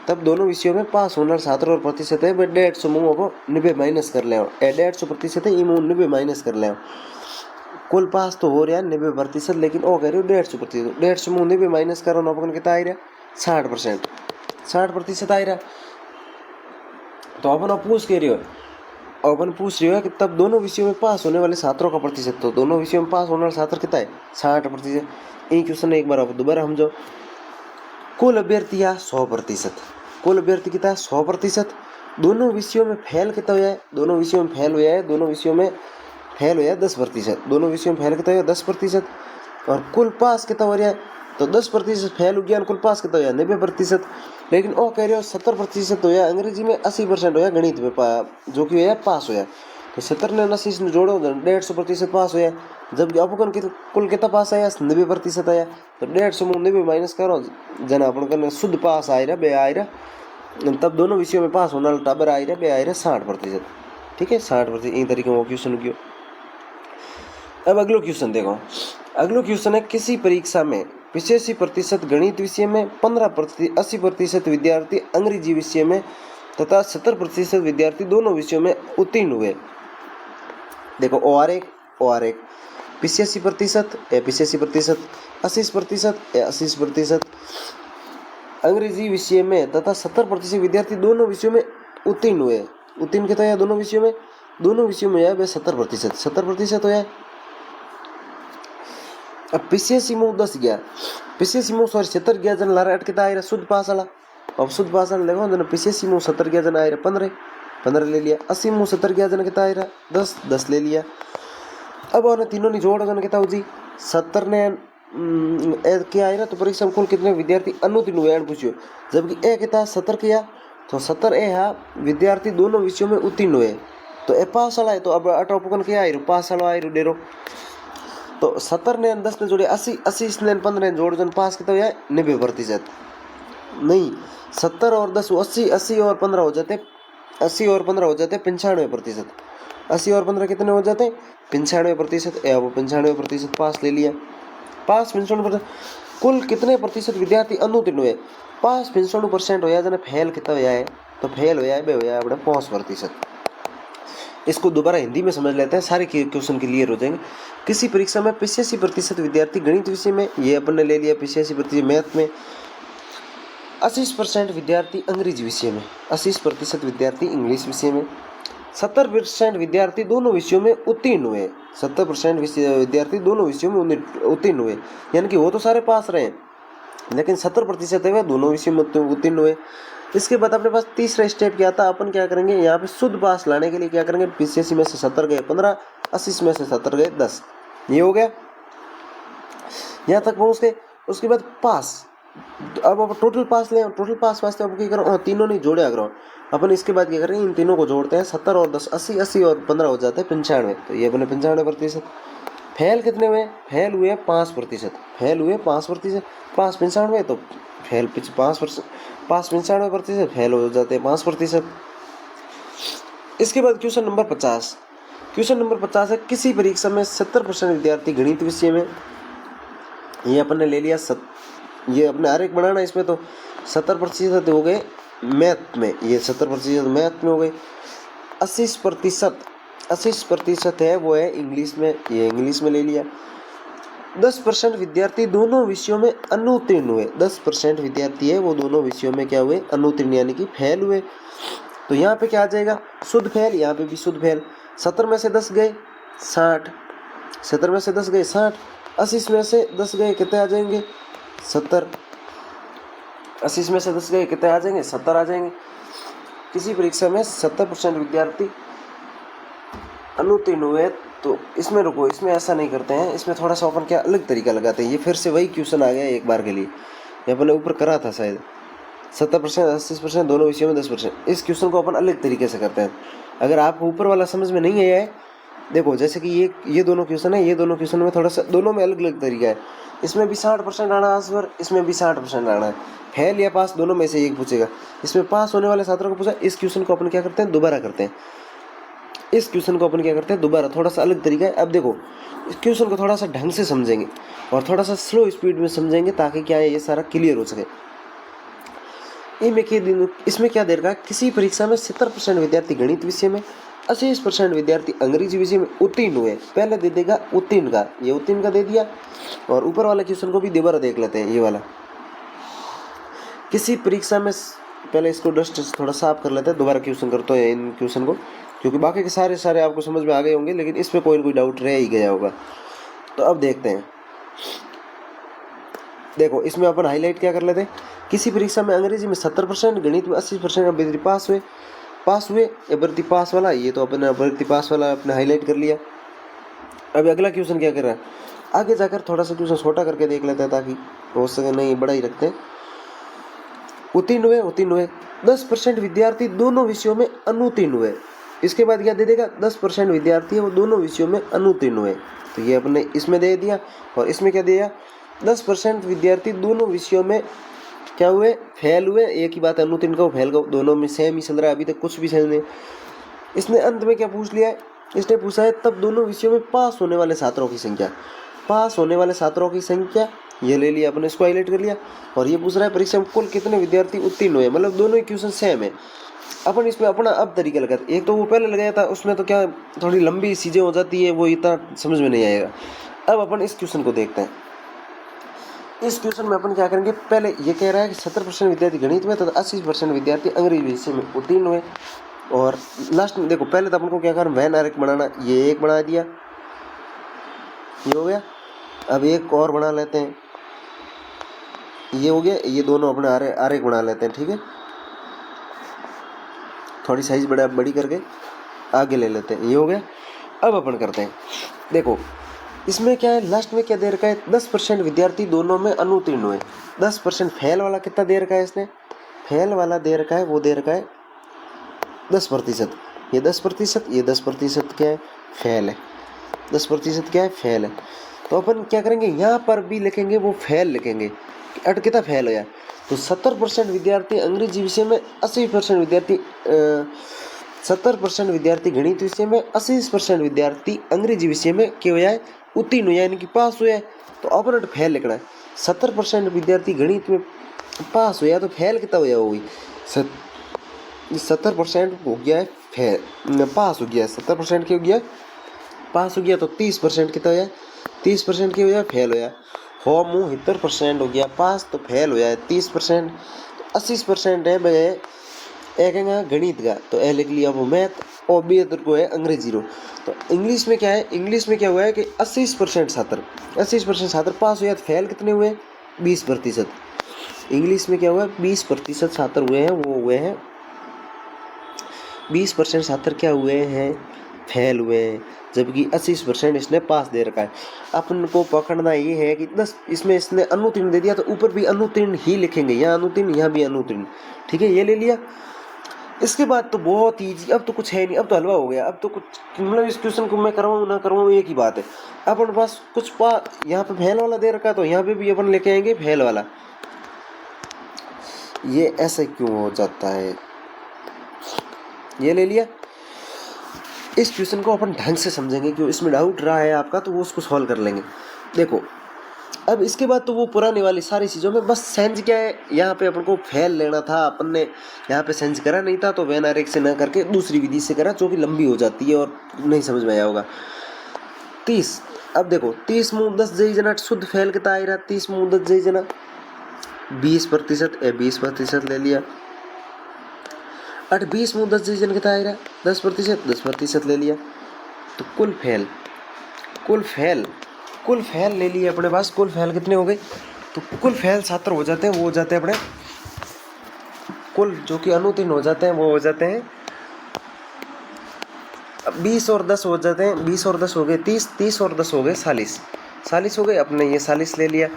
तब दोनों विषयों में पास होने वाले छात्रों का प्रतिशत है 150 मुँह को 90 माइनस कर ले 150% है ये 90 माइनस कर ले। कुल पास तो हो रहा है 90%, लेकिन वो कह रहे हो 150%, 150 मुँह 90 माइनस करो ना अपन कितना आ रहा 60% आ रहा। तो अपन पूछ के रही हो, अपन पूछ रही हो कि तब दोनों विषयों में पास होने वाले छात्रों का प्रतिशत, तो दोनों विषयों में पास होने वाले छात्र कितना है 60%। यही क्वेश्चन एक बार दोबारा हम जो कुल अभ्यर्थी 100%, कुल अभ्यर्थी कितना है 100%, दोनों विषयों में फेल कितना हुआ है, दोनों विषयों में फेल हुआ है, दोनों विषयों में फेल हुआ है 10%, दोनों विषयों में फेल कितना हुआ 10%। और कुल पास कितना हो रहा है तो 10% फेल हो गया, कुल पास कितना हुआ 90%। लेकिन वो कह रहे हो 70% होया अंग्रेजी में, 80% होया गणित में जो कि होया पास होया। तो 70 ने 80 ने जोड़ो 150% पास होया, जबकि अपन कुल कितना पास आया 90% आया। तो 150 में 90 माइनस करो जना अपन करने शुद्ध पास आ रहा बे आ रहा, तब दोनों विषयों में पास होने वाला टाबर आ रहा बे आ रहा 60%। ठीक है 60%। यही तरीके वो क्वेश्चन किया। अब अगलो क्वेश्चन देखो, अगलो क्वेश्चन है किसी परीक्षा में 85% गणित विषय में, 80% विद्यार्थी अंग्रेजी विषय में तथा 70% विद्यार्थी दोनों विषयों में उत्तीर्ण हुए। देखो OR1 85% या 85%, 80% या 80%, अंग्रेजी विषय में तथा 70% विद्यार्थी दोनों विषयों में उत्तीर्ण हुए। उत्तीर्ण कितना है दोनों विषयों में है 70% हो जाए। अब पिछे मुँह 10 गया, पिछे मुँह सॉरी 70 गया जन लारा अटके आ रहा शुद्ध पास वाला। अब शुद्ध पास वाला देखो जन पिछे मुँह 70 गया जन आ रहा 15 ले लिया। 80 मुँह 70 गया जन कितना आ रहा 10 ले लिया। अब उन्हें तीनों ने जोड़ जन कितना हो जी 70 ने क्या आया तो परीक्षा में कुल कितने विद्यार्थी अनुत्तीर्ण हुए पूछियो, जबकि ए कितना 70 किया तो 70 विद्यार्थी दोनों विषयों में उत्तीर्ण हुए। तो ए पास वाला है, तो अब अटोपकन क्या आ रहा पास वाला आ रहा डेरो। तो 70 ने 10 ने जोड़े 80 ने 15 ने जोड़ जन पास कितना हुआ 90%। नहीं 70 और 10 80 और 15 हो जाते 80 और 15 हो जाते 95%। 80 और 15 कितने हो जाते 95%। वो 95% पास ले लिया। पास 95%। कुल कितने प्रतिशत विद्यार्थी अनुत्तीर्ण हुए, पास 95% हो जाए फेल कितना हुआ है तो फेल हुआ है बे हुआ है अपने 5%। इसको दोबारा हिंदी में समझ लेते हैं, सारे क्वेश्चन क्लियर हो जाएंगे। किसी परीक्षा में 85% विद्यार्थी गणित विषय में, ये अपन ने ले लिया 85% मैथ में, 80% विद्यार्थी अंग्रेजी विषय में, 80% विद्यार्थी इंग्लिश विषय में, 70% विद्यार्थी दोनों विषयों में उत्तीर्ण हुए। 70% विद्यार्थी दोनों विषयों में उत्तीर्ण हुए, यानी कि वो तो सारे पास रहे लेकिन 70% है वह दोनों विषयों में उत्तीर्ण हुए। इसके बाद अपने पास तीसरा स्टेप क्या था, अपन क्या करेंगे यहाँ पे शुद्ध पास लाने के लिए क्या करेंगे 85 में से 70 गए 15, 80 में से 70 गए 10, ये हो गया यहाँ तक पहुँच गए। उसके बाद पास, अब टोटल पास ले, टोटल पास वास्ते अब क्या करो तीनों नहीं जोड़े करो अपन। इसके बाद क्या करेंगे इन तीनों को जोड़ते हैं 70 और 10 80, 80 और 15 हो जाते हैं 95, तो ये अपने 95%। फेल कितने हुए, फेल हुए 5%, फेल हुए 5%, 95 तो फेल 5%, 95% फेल हो जाते हैं 5%। इसके बाद क्वेश्चन नंबर 50, क्वेश्चन नंबर 50 है किसी परीक्षा में 70% विद्यार्थी गणित विषय में, ये अपन ने ले लिया ये अपने आरेख बनाना, इसमें तो 70% हो गए मैथ में, ये 70% मैथ में हो गए। 80% है वो है इंग्लिश में, ये इंग्लिश में ले लिया। 10% विद्यार्थी दोनों विषयों में अनुत्तीर्ण हुए। 10% विद्यार्थी है वो दोनों विषयों में क्या हुए, अनुत्तीर्ण यानी कि फेल हुए। तो यहाँ पे क्या आ जाएगा, शुद्ध फेल, यहाँ पे भी शुद्ध फेल। 70 में से 10 गए 60, 70 में से 10 गए 60, 80 में से 10 गए कितने आ जाएंगे 70, 80 में से 10 गए कितने आ जाएंगे 70 आ जाएंगे। किसी परीक्षा में 70% विद्यार्थी अनुत्तीर्ण हुए। तो इसमें रुको, इसमें ऐसा नहीं करते हैं, इसमें थोड़ा सा अपन क्या अलग तरीका लगाते हैं। ये फिर से वही क्वेश्चन आ गया एक बार के लिए, ये अपन ने ऊपर करा था शायद। 70%, 80% दोनों विषयों में 10%। इस क्वेश्चन को अपन अलग तरीके से करते हैं। अगर आपको ऊपर वाला समझ में नहीं आया है, देखो जैसे कि ये दोनों क्वेश्चन है, ये दोनों क्वेश्चन में थोड़ा सा दोनों में अलग अलग तरीका है। इसमें भी 60% आना आंसर, इसमें भी 60% आना है। फेल या पास दोनों में से एक पूछेगा। इसमें पास होने वाले छात्रों को पूछा। इस क्वेश्चन को अपन क्या करते हैं, दोबारा करते हैं। इस क्वेश्चन को अपन क्या करते हैं, दोबारा, थोड़ा सा अलग तरीका है। अब देखो इस क्वेश्चन को थोड़ा सा ढंग से समझेंगे और थोड़ा सा स्लो स्पीड में समझेंगे, ताकि क्या है ये सारा क्लियर हो सके। इसमें क्या दे रखा है, किसी परीक्षा में 70% विद्यार्थी गणित विषय में, 80% विद्यार्थी अंग्रेजी विषय में उत्तीर्ण हुए। पहले दे देगा उत्तीर्ण का, ये उत्तीर्ण का दे दिया। और ऊपर वाले क्वेश्चन को भी दोबारा देख लेते हैं, ये वाला। किसी परीक्षा में, पहले इसको डस्ट थोड़ा साफ कर लेते हैं, दोबारा क्वेश्चन करते हैं इन क्वेश्चन को, क्योंकि बाकी के सारे आपको समझ में आ गए होंगे, लेकिन इसमें कोई ना कोई डाउट रह ही गया होगा। तो अब देखते हैं। देखो इसमें अपन हाईलाइट क्या कर लेते हैं, किसी परीक्षा में अंग्रेजी में 70%, गणित में 80% अभ्यर्थी पास हुए अभ्यर्थी पास वाला, ये तो अपने अभ्यर्थी पास वाला अपने हाईलाइट कर लिया। अब अगला क्वेश्चन क्या कर रहा है, आगे जाकर थोड़ा सा क्वेश्चन छोटा करके देख लेते हैं, ताकि हो सके, नहीं बड़ा ही रखते हैं। उत्तीर्ण हुए 10% विद्यार्थी दोनों विषयों में अनुत्तीर्ण हुए। इसके बाद क्या दे देगा, 10% विद्यार्थी है वो दोनों विषयों में अनुत्तीर्ण हुए। तो ये अपने इसमें दे दिया। और इसमें क्या दिया, 10% विद्यार्थी दोनों विषयों में क्या हुए, फेल हुए। एक ही बात है, अनुत्तीर्ण का फेल का दोनों में सेम ही चल रहा है, अभी तक कुछ भी समझ नहीं। इसने अंत में क्या पूछ लिया है, इसने पूछा है तब दोनों विषयों में पास होने वाले छात्रों की संख्या। पास होने वाले छात्रों की संख्या ये ले लिया, अपने इसको हाईलाइट कर लिया। और ये पूछ रहा है परीक्षा में कुल कितने विद्यार्थी उत्तीर्ण हुए, मतलब दोनों ही क्वेश्चन सेम है। अपन इसमें अपना अब तरीका लगाते, एक तो वो पहले लगाया था उसमें तो क्या थोड़ी लंबी चीज़ें हो जाती है, वो इतना समझ में नहीं आएगा। अब अपन इस क्वेश्चन को देखते हैं। इस क्वेश्चन में अपन क्या करेंगे, पहले ये कह रहा है कि 70% विद्यार्थी गणित में तथा 80% विद्यार्थी अंग्रेजी विषय में उत्तीर्ण हुए। और लास्ट में देखो, पहले तो अपन को क्या करना, वैन आरेख बनाना, ये एक बना दिया, ये हो गया। अब एक और बना लेते हैं, ये हो गया। ये दोनों अपने आरेख बना लेते हैं, ठीक है। थोड़ी साइज बड़ी करके आगे ले लेते हैं, ये हो गया। अब अपन करते हैं, देखो इसमें क्या है, लास्ट में क्या दे रखा है, 10% विद्यार्थी दोनों में अनुत्तीर्ण हुए। 10% फेल वाला कितना दे रखा है इसने, फेल वाला दे रखा है, वो दे रखा है 10%। ये 10%, ये 10% क्या है, फेल है। 10% क्या है, फेल है। तो अपन क्या करेंगे, यहाँ पर भी लिखेंगे वो फेल लिखेंगे, कितना फेल हो। तो 70% विद्यार्थी अंग्रेजी विषय में, 80% विद्यार्थी 70% विद्यार्थी गणित विषय में, 80% विद्यार्थी अंग्रेजी विषय में क्या हो जाए, उत्तीर्ण हो जाए, यानी कि पास हो जाए। तो ऑपोनेंट फेल लिखना है। 70% विद्यार्थी गणित में पास हो जाए तो फेल कितना हो जाएगा, वही 70% हो गया है फेल, पास हो गया। 70% क्या हो गया, पास हो गया। तो 30% कितना हो जाए, 30% क्या हो जाए, फेल हो जाए। 73% हो गया पास, तो फेल हो जाए 30%। तो 80% है भैया एक है गणित का, तो ए लिख लिया वो मैथ, और बी इधर को है अंग्रेजी रो। तो इंग्लिश में क्या है, इंग्लिश में क्या हुआ है कि 80% छात्र पास हुए, तो फेल कितने हुए, 20%। इंग्लिश में क्या हुआ, 20% छात्र हुए हैं, वो हुए हैं 20% छात्र क्या हुए हैं, फेल हुए हैं, जबकि 80% इसने पास दे रखा है। अपन को पकड़ना ये है कि 10 इसमें इसने अनुत्तीर्ण दे दिया, तो ऊपर भी अनुत्तीर्ण ही लिखेंगे, यहाँ अनुत्तीर्ण, यहाँ भी अनुत्तीर्ण, ठीक है। ये ले लिया। इसके बाद तो बहुत ईजी, अब तो कुछ है नहीं, अब तो हलवा हो गया। अब तो कुछ मतलब इस क्वेश्चन को मैं करवाऊँ ना करवाऊँ एक ही बात है। अपन पास कुछ यहाँ पे फेल वाला दे रखा है, तो यहाँ पे भी अपन लेके आएंगे फेल वाला। ये ऐसे क्यों हो जाता है, ये ले लिया। इस क्वेश्चन को अपन ढंग से समझेंगे, क्यों इसमें डाउट रहा है आपका, तो वो उसको सॉल्व कर लेंगे। देखो अब इसके बाद तो वो पुराने वाली सारी चीज़ों में बस सेंज क्या है, यहाँ पे अपन को फेल लेना था, अपन ने यहाँ पे सेंज करा नहीं था, तो वेन आरेख से ना करके दूसरी विधि से करा जो कि लंबी हो जाती है और नहीं समझ में आया होगा। 30, अब देखो 30 मुँह 10 जई जना शुद्ध फेल कितना आ रहा, 30 मुँह 10 जई जना 20%, 20% ले लिया। 20 मुँह 10 जई जना कितना आ रहा, 10% ले लिया। तो कुल फेल ले लिए अपने पास। कुल फेल कितने हो गए, तो कुल फेल 70 हो जाते हैं, वो हो जाते हैं अपने कुल जो कि अनुत्तीर्ण हो जाते हैं, वो हो जाते हैं 20 और 10 हो जाते हैं, 20 और 10 हो गए 30, 30 और 10 हो गए 40 हो गए। अपने ये 40 ले लिया,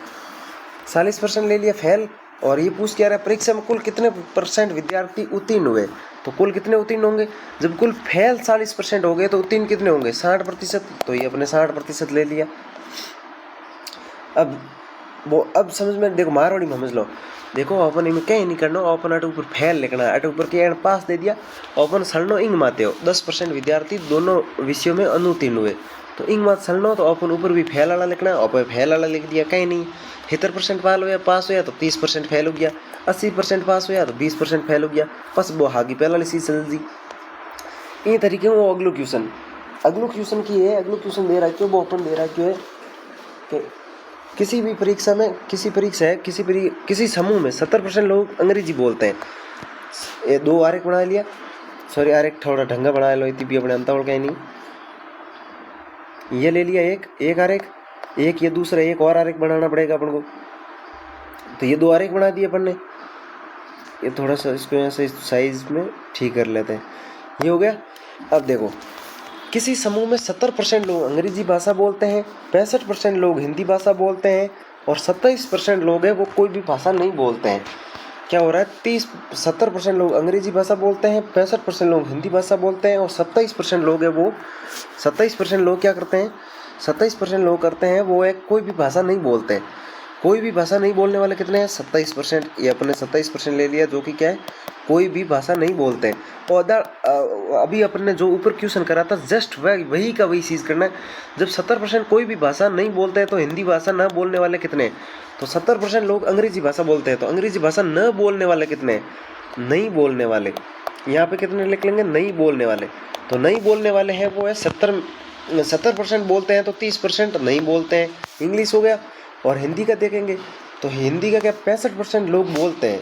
40% ले लिया फेल। और ये पूछ क्या रहा है, परीक्षा में कुल कितने % विद्यार्थी उत्तीर्ण हुए, तो कुल कितने उत्तीर्ण होंगे, जब कुल फेल 40% हो गए तो उत्तीर्ण कितने होंगे 60%, तो ये अपने 60% ले लिया। अब समझ में देखो, मारवाड़ी में समझ लो। देखो अपन इनमें कहीं नहीं करना, अपन अट ऊपर फेल लिखना, अट ऊपर के पास दे दिया, अपन सड़नो इंग माते हो 10% विद्यार्थी दोनों विषयों में अनुत्तीर्ण हुए, तो इंग मात सड़नो, तो अपन ऊपर भी फेल वाला लिखना है, अपन फेल वाला लिख दिया। कहीं नहीं 70% पास हुआ तो 30% फेल हो गया, 80% पास हुआ तो 20% फेल हो गया, बस वो हागी पहला वाली चीज समझ दी। ये तरीके में वो अगलो क्वेश्चन की है, अगलो क्वेश्चन दे रहा है क्यों, वो अपन दे रहा है क्यों है कि किसी भी परीक्षा में किसी समूह में 70% लोग अंग्रेजी बोलते हैं। ये 2 आरेख बना लिया, सॉरी आरेख थोड़ा ढंगा बना लो, इतनी भी अपने अंतर कहीं नहीं। ये ले लिया एक आरेख, एक ये दूसरा एक और आरेख बनाना पड़ेगा अपन को, तो ये 2 आरेख बना दिए अपन ने। ये थोड़ा सा इसको यहाँ से साइज में ठीक कर लेते हैं, ये हो गया। अब देखो किसी समूह में 70% लोग अंग्रेजी भाषा बोलते हैं, 65% लोग हिंदी भाषा बोलते हैं और 27% लोग हैं वो कोई भी भाषा नहीं बोलते हैं। क्या हो रहा है, 70% लोग अंग्रेजी भाषा बोलते हैं, 65% लोग हिंदी भाषा बोलते हैं और 27% लोग हैं वो 27% लोग क्या करते हैं, 27% लोग करते हैं वो एक कोई भी भाषा नहीं बोलते हैं। कोई भी भाषा नहीं बोलने वाले कितने हैं, 27%। ये अपने 27% ले लिया, जो कि क्या है, कोई भी भाषा नहीं बोलते हैं। और अभी अपन ने जो ऊपर क्वेश्चन करा था जस्ट वही का वही चीज़ करना है। जब 70% कोई भी भाषा नहीं बोलते हैं तो हिंदी भाषा न बोलने वाले कितने हैं, तो 70% लोग अंग्रेजी भाषा बोलते हैं, तो अंग्रेजी भाषा न बोलने वाले कितने हैं, नहीं बोलने वाले। यहाँ पे कितने लिख लेंगे, नहीं बोलने वाले। तो नहीं बोलने वाले हैं वो है 70% बोलते हैं, तो 30% नहीं बोलते हैं। इंग्लिश हो गया। और हिंदी का देखेंगे तो हिंदी का क्या 65% लोग बोलते हैं,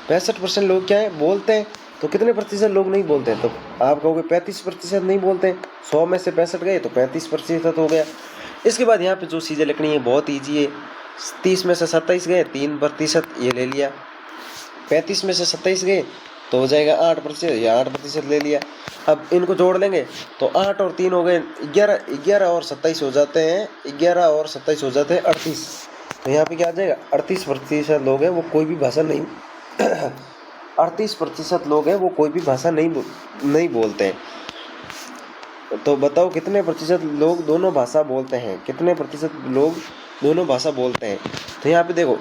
65% लोग क्या है बोलते हैं, तो कितने प्रतिशत लोग नहीं बोलते हैं, तो आप कहोगे 35% नहीं बोलते हैं। 100 में से 65 गए तो 35% हो गया। इसके बाद यहाँ पे जो चीज़ें लिखनी है बहुत ईजी है। 30 में से 27 गए 3%, ये ले लिया। 35 में से 27 गए तो हो जाएगा 8%, या 8% ले लिया। अब इनको जोड़ लेंगे तो 8 और 3 हो गए 11 और 27 हो जाते हैं, 11 और 27 हो जाते हैं 38। तो यहाँ पे क्या आ जाएगा, 38% लोग हैं वो कोई भी भाषा नहीं 38% लोग हैं वो कोई भी भाषा नहीं बोलते हैं। तो बताओ कितने प्रतिशत लोग दोनों भाषा बोलते हैं, कितने प्रतिशत लोग दोनों भाषा बोलते हैं। तो यहाँ पे देखो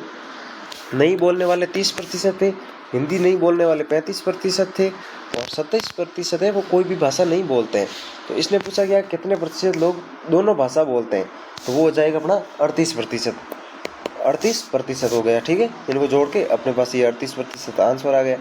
नहीं बोलने वाले 30% थे, हिंदी नहीं बोलने वाले 35% थे और 27% है वो कोई भी भाषा नहीं बोलते हैं। तो इसने पूछा गया कितने प्रतिशत लोग दोनों भाषा बोलते हैं, तो वो हो जाएगा अपना 38% हो गया। ठीक है, इनको जोड़ के अपने पास ये 38% आंसर आ गया।